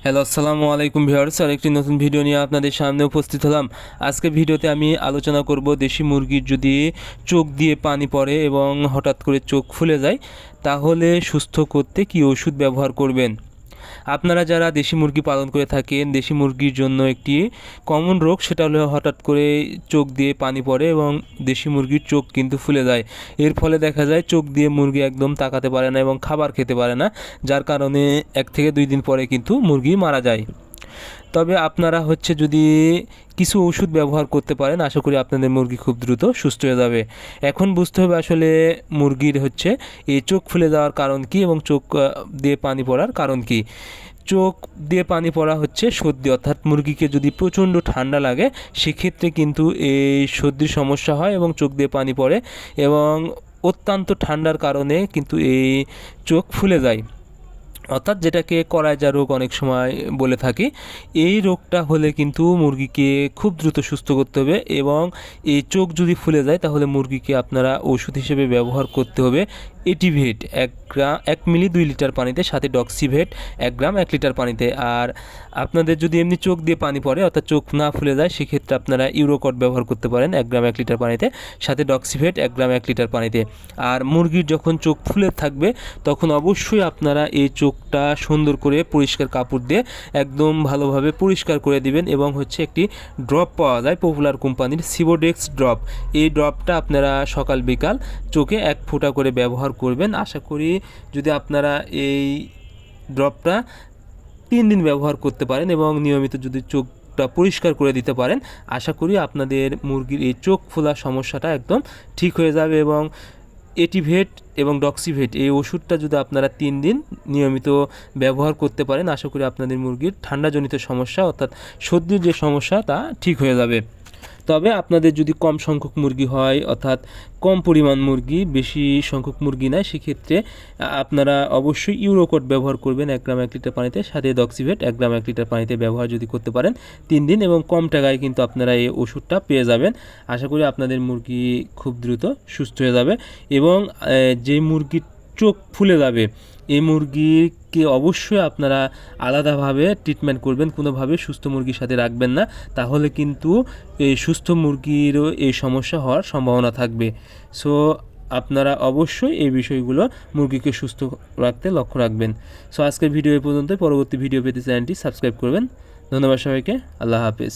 Hello, আসসালামু আলাইকুম viewers. আরেকটি নতুন ভিডিও নিয়ে আপনাদের সামনে উপস্থিত হলাম। আজকে ভিডিওতে আমি আলোচনা করব দেশি মুরগির যদি চোখ দিয়ে পানি পড়ে এবং হঠাৎ করে চোখ ফুলে যায় তাহলে সুস্থ করতে কী ওষুধ ব্যবহার করবেন। আপনারা যারা দেশি মুরগি পালন করে থাকেন, দেশি মুরগির জন্য একটি কমন রোগ, সেটা হলো হঠাৎ করে চোখ দিয়ে পানি পড়ে এবং দেশি মুরগির চোখ কিন্তু ফুলে যায়। এর ফলে দেখা যায় চোখ দিয়ে মুরগি একদম তাকাতে পারে না এবং খাবার খেতে পারে না, যার কারণে 1 থেকে 2 দিন পরে কিন্তু মুরগি মারা যায়। তবে আপনারা যদি কিছু ওষুধ ব্যবহার করতে পারেন, আশা করি আপনাদের মুরগি খুব দ্রুত সুস্থ হয়ে যাবে। এখন বুঝতে হবে আসলে মুরগির এই চোখ ফুলে যাওয়ার কারণ কী এবং চোখ দিয়ে পানি পড়ার কারণ কী। চোখ দিয়ে পানি পড়া সর্দি, অর্থাৎ মুরগিকে যদি প্রচণ্ড ঠান্ডা লাগে সেক্ষেত্রে কিন্তু এই সর্দির সমস্যা হয় এবং চোখ দিয়ে পানি পড়ে এবং অত্যন্ত ঠান্ডার কারণে কিন্তু এই চোখ ফুলে যায়, অর্থাৎ যেটাকে কলাইজা রোগ অনেক সময় বলে থাকি। এই রোগটা হলে কিন্তু মুরগিকে খুব দ্রুত সুস্থ করতে হবে এবং এই চোখ যদি ফুলে যায় তাহলে মুরগিকে আপনারা ওষুধ হিসেবে ব্যবহার করতে হবে এটিভেট 1 মিলি 2 লিটার পানিতে, সাথে ডক্সিভেট 1 গ্রাম 1 লিটার পানিতে। আর আপনাদের যদি এমনি চোখ দিয়ে পানি পড়ে অর্থাৎ চোখ না ফুলে যায় সেক্ষেত্রে আপনারা ইউরোকট ব্যবহার করতে পারেন 1 গ্রাম 1 লিটার পানিতে, সাথে ডক্সিভেট 1 গ্রাম 1 লিটার পানিতে। আর মুরগির যখন চোখ ফুলে থাকবে তখন অবশ্যই আপনারা এই চোখটা সুন্দর করে পরিষ্কার কাপড় দিয়ে একদম ভালোভাবে পরিষ্কার করে দিবেন এবং একটি ড্রপ পাওয়া যায় পপুলার কোম্পানির সিবোডেক্স ড্রপ। এই ড্রপটা আপনারা সকাল বিকাল চোখে 1 ফোঁটা করে ব্যবহার করবেন। আশা করি যদি আপনারা এই ড্রপটা 3 দিন ব্যবহার করতে পারেন এবং নিয়মিত যদি চোখটা পরিষ্কার করে দিতে পারেন, আশা করি আপনাদের মুরগির এই চোখ ফোলার সমস্যাটা একদম ঠিক হয়ে যাবে। এবং এটিভেট এবং ডক্সিভেট এই ওষুধটা যদি আপনারা 3 দিন নিয়মিত ব্যবহার করতে পারেন, আশা করি আপনাদের মুরগির ঠান্ডাজনিত সমস্যা অর্থাৎ সর্দির যে সমস্যা তা ঠিক হয়ে যাবে। তবে আপনাদের যদি কম সংখ্যক মুরগি হয়, অর্থাৎ কম পরিমাণ মুরগি, বেশি সংখ্যক মুরগি নয়, সেক্ষেত্রে আপনারা অবশ্যই ইউরোকট ব্যবহার করবেন 1 গ্রাম 1 লিটার পানিতে, সাথে ডক্সিভেট 1 গ্রাম 1 লিটার পানিতে ব্যবহার যদি করতে পারেন 3 দিন এবং কম টাকায় কিন্তু আপনারা এই ওষুধটা পেয়ে যাবেন। আশা করি আপনাদের মুরগি খুব দ্রুত সুস্থ হয়ে যাবে। এবং যে মুরগির চোখ ফুলে যাবে এই মুরগিকে অবশ্যই আপনারা আলাদাভাবে ট্রিটমেন্ট করবেন, কোনোভাবে সুস্থ মুরগির সাথে রাখবেন না, তাহলে কিন্তু এই সুস্থ মুরগিরও এই সমস্যা হওয়ার সম্ভাবনা থাকবে। সো আপনারা অবশ্যই এই বিষয়গুলো মুরগিকে সুস্থ রাখতে লক্ষ্য রাখবেন। সো আজকের ভিডিও এই পর্যন্ত। পরবর্তী ভিডিও পেতে চ্যানেলটি সাবস্ক্রাইব করবেন। ধন্যবাদ সবাইকে। আল্লাহ হাফেজ।